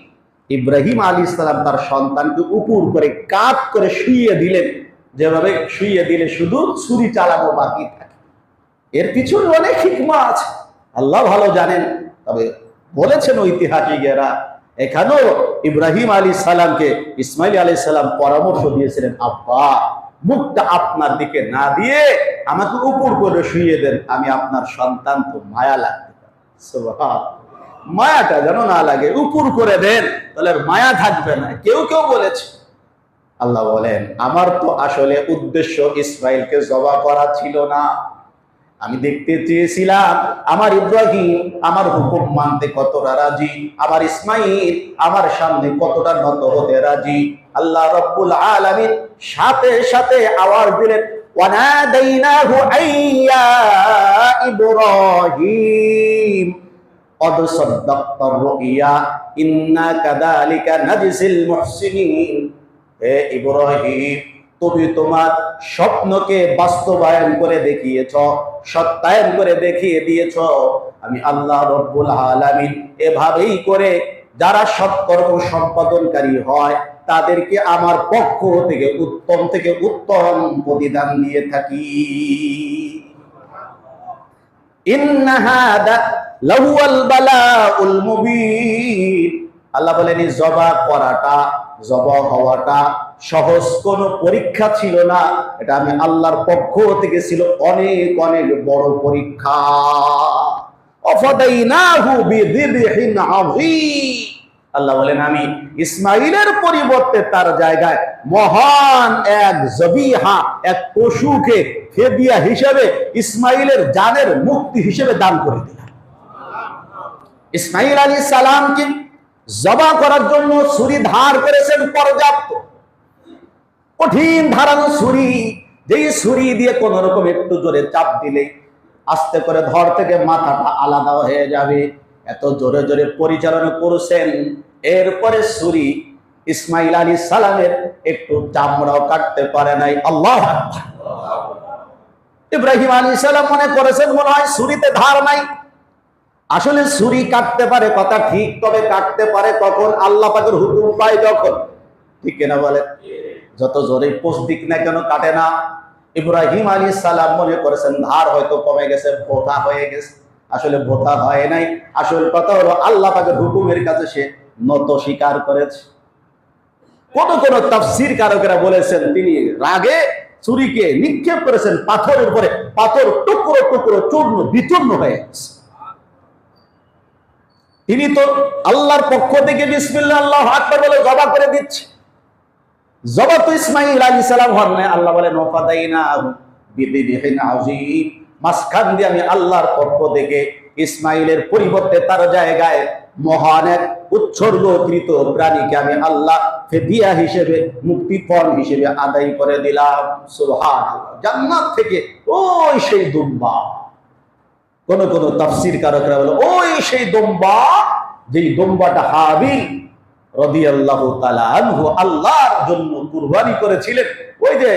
ইব্রাহিম আলাইহিস সালাম তার সন্তানকে উপর করে কাত করে শুইয়ে দিলেন, যেভাবে শুইয়ে দিলে শুধু ছুরি চালানো বাকি থাকে। এর পিছনে অনেক হিকমা আছে, আল্লাহ ভালো জানেন। তবে বলেছেন ঐতিহাসিকেরা, এখানেও ইব্রাহিম আলাইহিস সালামকে ইসমাইল আলাইহিস সালাম পরামর্শ দিয়েছিলেন, আব্বা মুখটা আপনার দিকে না দিয়ে আমাকে উপর করে শুইয়ে দেন, আমি আপনার সন্তান, তো মায়া লাগতে পারে। সুবহানাল্লাহ। মায়াটা যেন না লাগে, উপর করে দেন, তাহলে মায়া থাকবে না। কেউ কেউ বলেছে আল্লাহ বলেন, আমার তো আসলে উদ্দেশ্য ইসমাইলকে জবাই করা ছিল না। আমি দেখতে চেয়েছিলাম আমার ইব্রাহিম আমার হুকুম মানতে কতটা রাজি, আমার ইসমাইল আমার সামনে কতটা নত হতে রাজি। আল্লাহ রাব্বুল আলামিন সাথে সাথে আওয়াজ দিলেন, ওয়ানাদাইনাহু আইয়া ইব্রাহিম কদ সাদ্দাক্তার রুইয়া ইন্না কাযালিকা নাজজিল মুহসিনিন। হে ইব্রাহিম, তুমি তোমার স্বপ্নকে বাস্তবায়ন করে দেখিয়েছ, সত্যায়ন করে দেখিয়ে দিয়েছ। আমি আল্লাহ রাব্বুল আলামিন এভাবেই করে যারা সৎকর্ম সম্পাদনকারী হয় তাদেরকে আমার পক্ষ থেকে উত্তম প্রতিদান দিয়ে থাকি। ইন্না হাদা লাহুয়াল বালাউল মুবিন। আল্লাহ বলেন, জবাই হওয়াটা সহজ কোনো পরীক্ষা ছিল না, এটা আমি আল্লাহর পক্ষ থেকে ছিল অনেক অনেক বড় পরীক্ষা। অফাদাইনাহু বিযিবহিন আযীম। আল্লাহ বলেন, আমি ইসমাইলের পরিবর্তে তার জায়গায় মহান এক জবিহা, এক পশুকে ফিদিয়া হিসেবে ইসমাইলের জানের মুক্তি হিসেবে দান করে দিলাম। ইসমাইল আলাইহিস সালামকে জবাই করার জন্য ছুরি ধার করেছেন পর্যাপ্ত, কঠিন ধারালো ছুরি, যেই ছুরি দিয়ে কোন রকম একটু জোরে চাপ দিলে আস্তে করে ধর থেকে মাথাটা আলাদা হয়ে যাবে, এত জোরে জোরে পরিচালনা করেছেন। এরপরে ছুরি ইসমাইল আলাইহিস সালামের একটু চামড়াও কাটতে পারে নাই। আল্লাহু আকবার। ইব্রাহিম আলাইহিস সালাম মনে করেছেন মনে হয় ছুরিতে ধার নাই। আসলে ছুরি কাটতে পারে কথা ঠিক, তবে কাটতে পারে কখন? আল্লাহ পাকের হুকুম পায় যখন। ঠিক কিনা বলে? যত জোরে পোস্ট দিক না কেন কাটে না। ইব্রাহিম আলাইহিস সালাম মনে করেছেন ধার হয়তো কমে গেছে, ভোতা হয়ে গেছে। আসলে ভোতা হয় নাই। আসল কথা হলো আল্লাহ পাকের হুকুমের কাছে সে নত স্বীকার করেছে। কোন কোন তাফসীর কারকেরা বলেছেন তিনি রাগে ছুরিকে নিক্ষেপ করেছেন পাথরের উপরে, পাথর টুকরো টুকরো চূর্ণ বিচূর্ণ হয়ে গেছে। তিনি তো আল্লাহর পক্ষ থেকে বিসমিল্লাহ আল্লাহু আকবার বলে জবাই করে দিচ্ছে। জবাই তো ইসমাইল আলাইহিস সালাম হন না। আল্লাহ বলেন, ওয়াফাদাইনাহু বিযিবহিন আযীম। মাঝখান দিয়ে আমি আল্লাহর পক্ষ থেকে ইসমাইলের পরিবর্তে তার জায়গায় মহান এক উৎসর্গকৃত প্রাণীকে আমি আল্লাহ ফিদিয়া হিসেবে, মুক্তিপণ হিসেবে আদায় করে দিলাম। সুবহানাল্লাহ। জান্নাত থেকে ওই সেই দুম্বা। কোন কোন তাফসীর কারকরা বলে ওই সেই দুম্বা, যেই দুম্বাটা হাবিল রাদিয়াল্লাহু তাআলা আনহু আল্লাহর জন্য কুরবানি করেছিলেন, ওই যে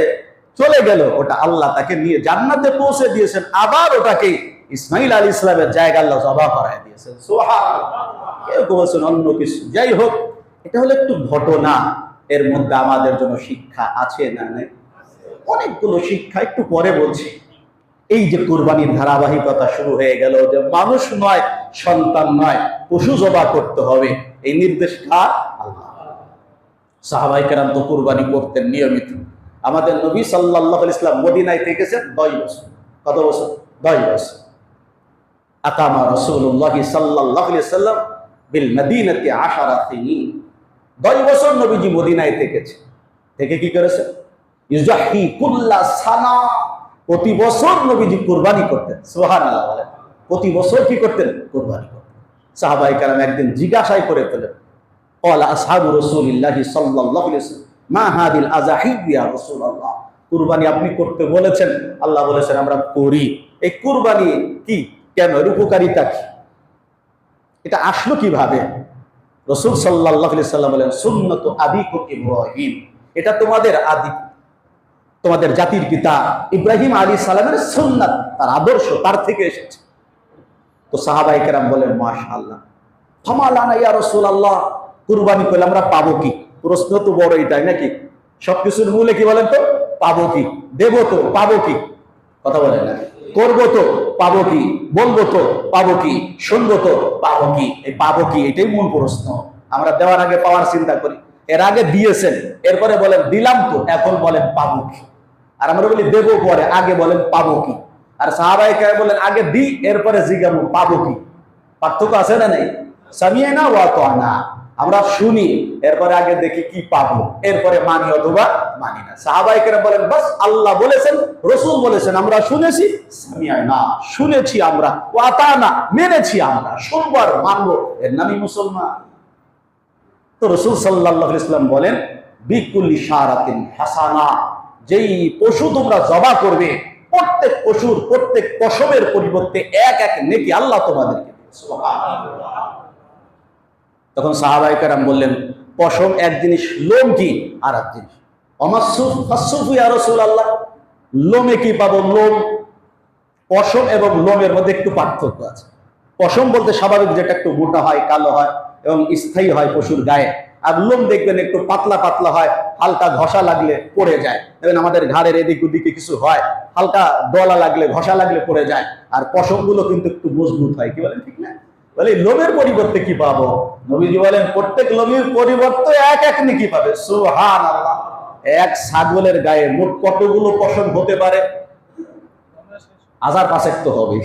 চলে গেল, ওটা আল্লাহ তাকে নিয়ে জান্নাতে পৌঁছে দিয়েছেন। আবার ওটাকে ইসমাইল আলাইহিস সালামের জায়গা আল্লাহ জবাই করায় দিয়েছেন। সুবহানাল্লাহ। কেউ বলেছেন অন্য কিছু। যাই হোক, এটা হলো একটু ঘটনা, এর মধ্যে আমাদের জন্য শিক্ষা আছে না নাই? অনেকগুলো শিক্ষা, একটু পরে বলছি। এই যে কুরবানির ধারাবাহিকতা শুরু হয়ে গেল, যে মানুষ নয়, সন্তান নয়, পশু জবাই করতে হবে, এই নির্দেশ কার? আল্লাহ। সাহাবায়ে কেরাম তো কুরবানি করতেন নিয়মিত। আমাদের নবী সাল্লাল্লাহু আলাইহি ওয়াসাল্লাম মদিনায় থেকেছেন 10 বছর। কত বছর? 10 বছর। আকামা রাসূলুল্লাহ সাল্লাল্লাহু আলাইহি ওয়াসাল্লাম বিল মদিনাতি 10 সিনিন। 10 বছর নবীজি মদিনায় থেকেছে। থেকে কি করেছেন? ইউজাহি কুল্লা সানা। প্রতি বছর নবীজি কুরবানি করতেন। সুবহানাল্লাহ বলেন। প্রতি বছর কি করতেন? কুরবানি করতেন। সাহাবায়ে কেরাম একদিন জিজ্ঞাসাই করে ফেলেন, ক্বালা আসহাবু রাসূলিল্লাহি সাল্লাল্লাহু আলাইহি ওয়াসাল্লাম মা হাদিল আযাহি ইয়া রাসূলুল্লাহ। কুরবানি আপনি করতে বলেছেন, আল্লাহ বলেছেন আমরা করি। এই কুরবানি কি, কেন, এর উপকারিতা কি, এটা আসলো কিভাবে? রাসূল সাল্লাল্লাহু আলাইহি ওয়াসাল্লাম বলেন, সুন্নাতু আবিকুম ইব্রাহিম। এটা তোমাদের আদি, তোমাদের জাতির পিতা ইব্রাহিম আলাইহিস সালামের সুন্নাত, তার আদর্শ, তার থেকে এসেছে। তো সাহাবায়ে কেরাম বলেন, মাশাআল্লাহ। ফামা লানা ইয়া রাসূলুল্লাহ, কুরবানি করলে আমরা পাবো কি? প্রশ্ন তো বড় এটাই নাকি? সবকিছুর মূলে কি বলেন তো? পাবো কি? দেবো তো, পাবো কি? কথা বলেন না। করবো তো, পাবো কি? বলবো তো, পাবো কি? শুনবো তো, পাবো কি? এই পাবো কি, এটাই মূল প্রশ্ন। আমরা দেওয়ার আগে পাওয়ার চিন্তা করি। এর আগে দিয়েছেন, এরপরে বলেন দিলাম তো, এখন বলেন পাবো কি? আর আমরা বলি দেবো পরে, আগে বলেন পাবো কি? আর সাহাবায়ে কেরাম বলেন আগে দি, এরপরে জিজ্ঞাসা পাবো কি? পার্থক্য আছে না নাই? সামিআনা ওয়া আতানা। আমরা শুনি, এরপরে আগে দেখি কি পাবো, এরপরে মানি অথবা মানি না। সাহাবায়ে কেরাম বলেন, বাস আল্লাহ বলেছেন, রাসূল বলেছেন, আমরা শুনেছি, সামিআনা শুনেছি আমরা, ওয়া আতানা মেনেছি আমরা, শুনবো আর মানবো, এর নামই মুসলমান। তো রাসূল সাল্লাল্লাহু আলাইহি ওয়াসাল্লাম বলেন, বিকুল্লি শারাতিন হাসানা, যেই পশু তোমরা জবাহ করবে, প্রত্যেক পশুর প্রত্যেক পশমের পরিবর্তে এক এক নেকি আল্লাহ তোমাদেরকে দেবে। সুবহানাল্লাহ। তখন সাহাবায়ে কেরাম বললেন, পশম এক জিনিস, লোম কি আর এক জিনিস। অমাসুফ ফাসুফ ইয়া রাসূলুল্লাহ, লোমে কি পাবো? লোম, পশম এবং লোমের মধ্যে একটু পার্থক্য আছে। পশম বলতে স্বাভাবিক যেটা একটু মোটা হয়, কালো হয় এবং স্থায়ী হয় পশুর গায়ে, আর লোম দেখবেন একটু পাতলা পাতলা হয়, হালকা ঘষা লাগলে পড়ে যায়। দেখবেন আমাদের ঘাড়ের এদিক ওদিকে কিছু হয়, হালকা দলা লাগলে ঘষা লাগলে পড়ে যায়। আর পশমগুলো কিন্তু একটু মজবুত হয়, কি বলেন ঠিক না? বলে লোমের পরিবর্তে কি পাবো? নবীজি বলেন, প্রত্যেক লোমের পরিবর্তে এক এক নেকি পাবে। সুবহানাল্লাহ। এক ছাগলের গায়ে মোট কতগুলো পশম হতে পারে? 1000-5 তো হবে।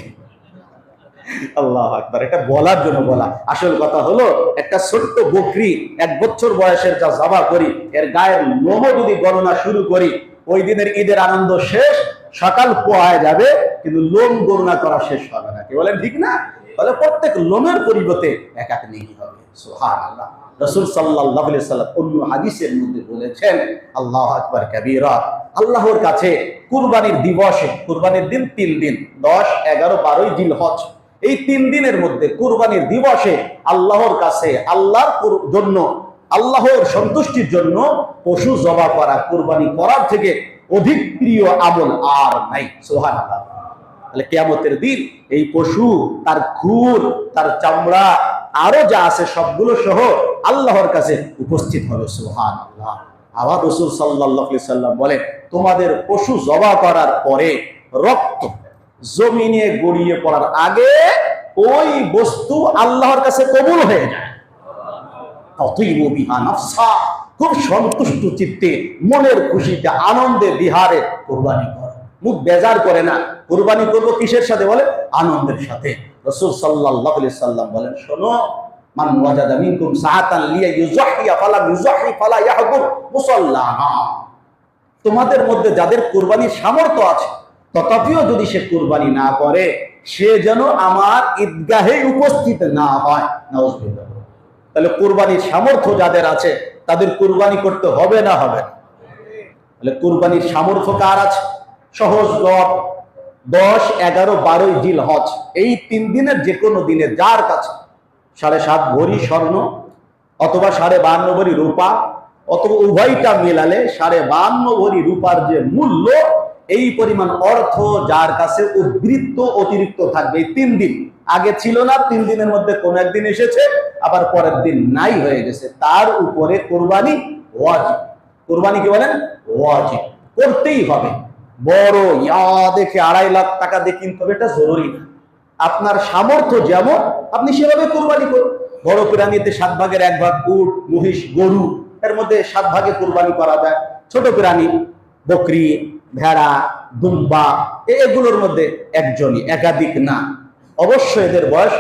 আল্লাহু আকবার। এটা বলার জন্য বলা। আসল কথা হলো, একটা ছোট্ট বকরি 1 বছর বয়সের যা জবাহ করি, এর গায়ের লোমও যদি গণনা শুরু করি, ওই দিনের ঈদের আনন্দ শেষ, সকাল পোহায় যাবে, কিন্তু লোম গণনা করা শেষ হবে না। কি বলেন ঠিক না? তাহলে প্রত্যেক লোমের পরিবর্তে এক এক নেকি হবে। সুবহানাল্লাহ। রাসূল সাল্লাল্লাহু আলাইহি ওয়াসাল্লাম অন্য হাদিসের মধ্যে বলেছেন, আল্লাহু আকবার কাবীরা, আল্লাহর কাছে কুরবানির দিবসে, কুরবানির দিন 3 দিন, 10, 11, 12 জিলহজ, এই 3 দিনের মধ্যে কুরবানির দিবসে আল্লাহর কাছে, আল্লাহর জন্য, আল্লাহর সন্তুষ্টির জন্য পশু জবাহ করা, কুরবানি করার থেকে অধিক প্রিয় আমল আর নাই। সুবহানাল্লাহ। তাহলে কিয়ামতের দিন এই পশু, তার খুর, তার চামড়া, আরো যা আছে সবগুলো সহ আল্লাহর কাছে উপস্থিত হবে। সুবহানাল্লাহ। আবার রাসূল সাল্লাল্লাহু আলাইহি সাল্লাম বলেন, তোমাদের পশু জবাহ করার পরে রক্ত জমিনে গড়িয়ে পড়ার আগে ওই বস্তু আল্লাহর কাছে কবুল হয়ে যায়। তাতিবু বিহা নাফসা, খুব সন্তুষ্ট চিত্তে, মনের খুশিতে, আনন্দে বিহারে কুরবানি করে, মুখ বেজার করে না। কুরবানি করব কিসের সাথে? বলে আনন্দের সাথে। রাসূল সাল্লাল্লাহু আলাইহি সাল্লাম বলেন, শোনো, মান ওয়াজাদা মিনকুম সাআতান লিয়াযুযহিয়া ফালা ইউযহি ফালা ইয়াহদুর মুসাল্লাহা, তোমাদের মধ্যে যাদের কুরবানির সামর্থ্য আছে, তথাপিও যদি সে কুরবানি না করে, সে যেন আমার ঈদগাহে উপস্থিত না হয়। নাউযুবিল্লাহ। তাহলে কুরবানির সামর্থ্য যাদের আছে তাদের কুরবানি করতে হবে না হবে না? তাহলে কুরবানির সামর্থ্য কার আছে? সহজ জবাব, 10, 11, 12 জিলহজ, এই 3 দিনের যে কোনো দিনে যার কাছে 7.5 ভরি স্বর্ণ অথবা 52.5 ভরি রূপা, অথবা উভয়টা মিলালে 52.5 ভরি রূপার যে মূল্য, এই পরিমাণ অর্থ যার কাছে উদ্বৃত্ত অতিরিক্ত থাকবে, এই 3 দিন আগে ছিল না, 3 দিনের মধ্যে কোন একদিন এসেছে, আবার পরের দিন নাই হয়ে গেছে, তার উপরে কুরবানি ওয়াজিব। কুরবানি কি বলেন? ওয়াজিব, করতেই হবে। বড় ইয়া দেখে 2.5 লাখ টাকা দিয়ে কিনতে হবে, এটা জরুরি না। আপনার সামর্থ্য যেমন, আপনি সেভাবে কুরবানি করুন। বড় প্রাণীতে 7 ভাগের 1 ভাগ উট, মহিষ, গরু, এর মধ্যে 7 ভাগে কুরবানি করা যায়। ছোট প্রাণী, বকরি, ভেড়া, দুম্বা, এগুলোর মধ্যে একজনই, একাধিক না। অবশ্যই এদের বয়স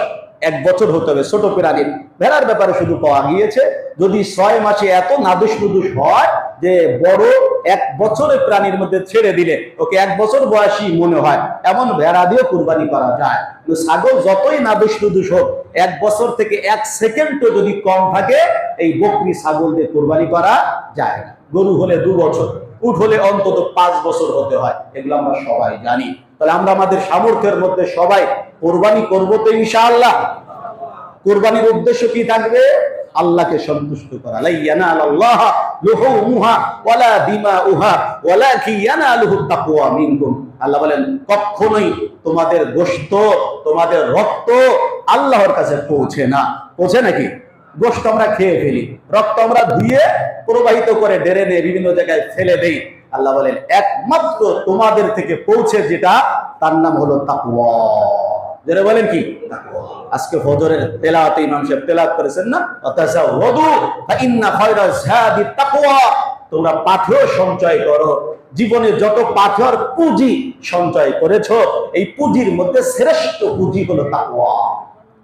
1 বছর হতে হবে। ছোট প্রাণীর, ভেড়ার ব্যাপারে শুধু পাওয়া গিয়েছে, যদি 6 মাসে এত নাদুস নুদুস হয় যে বড় 1 বছরের প্রাণীর মধ্যে ছেড়ে দিলে ওকে 1 বছর বয়সী মনে হয়, এমন ভেড়া দিয়ে কুরবানি করা যায়। কিন্তু ছাগল যতই নাদুস নুদুস হোক, 1 বছর থেকে 1 সেকেন্ডও যদি কম থাকে, এই বকরি, ছাগল দিয়ে কুরবানি করা যায় না। গরু হলে 2 বছর, উট হলে অন্তত 5 বছর হতে হয়, এগুলো আমরা সবাই জানি। তাহলে আমরা আমাদের সামর্থ্যের মধ্যে সবাই কুরবানি করব তো ইনশাআল্লাহ। কুরবানির উদ্দেশ্য কি থাকবে? আল্লাহকে সন্তুষ্ট করা। লা ইয়ানালাল্লাহ লুহুমুহা ওয়ালা দিমাউহা ওয়ালাকি ইয়ানালুহুত তাকওয়া মিনকুম। আল্লাহ বলেন, কখনোই তোমাদের গোশত, তোমাদের রক্ত আল্লাহর কাছে পৌঁছে না। পৌঁছে নাকি? গোশত আমরা খেয়ে ফেলি, রক্ত আমরা ধুয়ে প্রবাহিত করে ড্রেনে বিভিন্ন জায়গায় ফেলে দেই। আল্লাহ বলেন, একমাত্র তোমাদের থেকে পৌঁছে যেটা, তার নাম হলো তাকওয়া। যারা বলেন কি? তাকওয়া। আজকে ফজরের তেলাওয়াতে ইমাম সাহেব তেলাওয়াত করেছেন না, তাযাওয়াদু ফা ইন্না খায়রাজ যাদিত তাকওয়া, তোমরা পাথেয় সঞ্চয় করো। জীবনে যত পাথেয় পুঁজি সঞ্চয় করেছো, এই পুঁজির মধ্যে শ্রেষ্ঠ পুঁজি হলো তাকওয়া।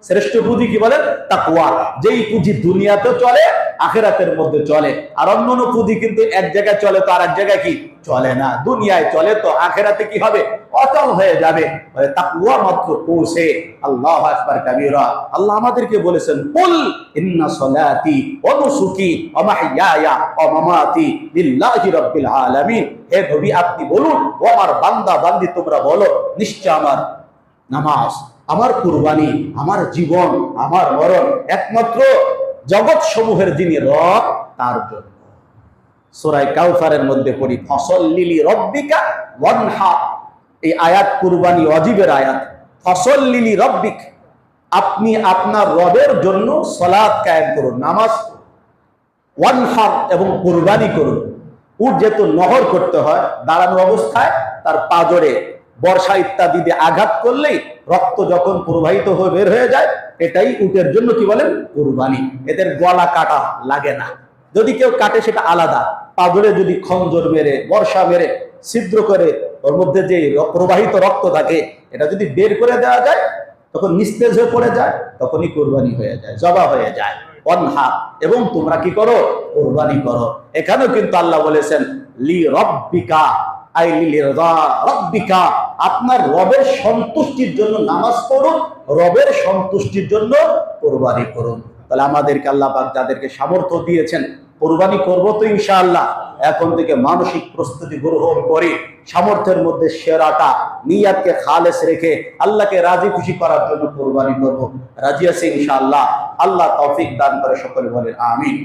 শ্রেষ্ঠ পুঁজি কি বলেন? তাকওয়া। যেই পুঁজি দুনিয়াতে চলে, আখিরাতের মধ্যে চলে। আর অন্যান্য পুঁজি কিন্তু এক জায়গায় চলে তো আর এক জায়গায় কি চলে না। দুনিয়ায় চলে তো আখিরাতে কি হবে? অচল হয়ে যাবে। তাকওয়া মাত্র পৌঁছে। আল্লাহু আকবার কাবীরা। আল্লাহ আমাদেরকে বলেছেন, কুল ইন্না সলাতি ওয়া নুসুকি ওয়া মাহইয়ায়া ওয়া মামাতি লিল্লাহি রাব্বিল আলামিন। হে নবী, আপনি বলুন, ও আমার বান্দা বান্দি তোমরা বলো, নিশ্চয় আমার নামাজ, আমার কুরবানি, আমার জীবন, আমার মরণ একমাত্র জগৎ সমূহের যিনি রব তার জন্য। সূরা কাউসারের মধ্যে পড়ি, ফসল্লি লিরাব্বিকা ওয়ানহার। এই আয়াত কুরবানি ওয়াজিবের আয়াত। ফসল্লি লিরাব্বিক, আপনি আপনার রবের জন্য সালাত কায়েম করুন, নামাজ। ওয়ানহার, এবং কুরবানি করুন। উট যেহেতু নহর করতে হয়, দাঁড়ানো অবস্থায় তার পাজরে বর্ষা ইত্যাদি দিয়ে আঘাত করলেই রক্ত যখন প্রবাহিত হয়ে বের হয়ে যায়, এটাই উটের জন্য কি বলেন? কুরবানি। এদের গলা কাটা লাগে না, যদি কেউ কাটে সেটা আলাদা। পাজরে যদি খঞ্জর মেরে, বর্ষা মেরে ছিদ্র করে ওর মধ্যে যে প্রবাহিত রক্ত থাকে, এটা যদি বের করে দেওয়া যায়, তখন নিস্তেজ হয়ে পড়ে যায়, তখনই কুরবানি হয়ে যায়, জবা হয়ে যায়। অনহা, এবং তোমরা কি করো? কুরবানি করো। এখানেও কিন্তু আল্লাহ বলেছেন লি রব্বিকা, আই লি রব্বিকা, আপনার রবের সন্তুষ্টির জন্য নামাজ পড়ুন, রবের সন্তুষ্টির জন্য কুরবানি করুন। তাহলে আমাদেরকে আল্লাহ পাক যাদেরকে সামর্থ্য দিয়েছেন, কুরবানি করব তো ইনশাআল্লাহ। এখন থেকে মানসিক প্রস্তুতি গ্রহণ করে সামর্থ্যের মধ্যে সেরাটা নিয়াতকে খালেস রেখে আল্লাহকে রাজি খুশি করার জন্য কুরবানি করব। রাজি আছি ইনশাআল্লাহ। আল্লাহ তৌফিক দান করে সকলে বলেন আমিন।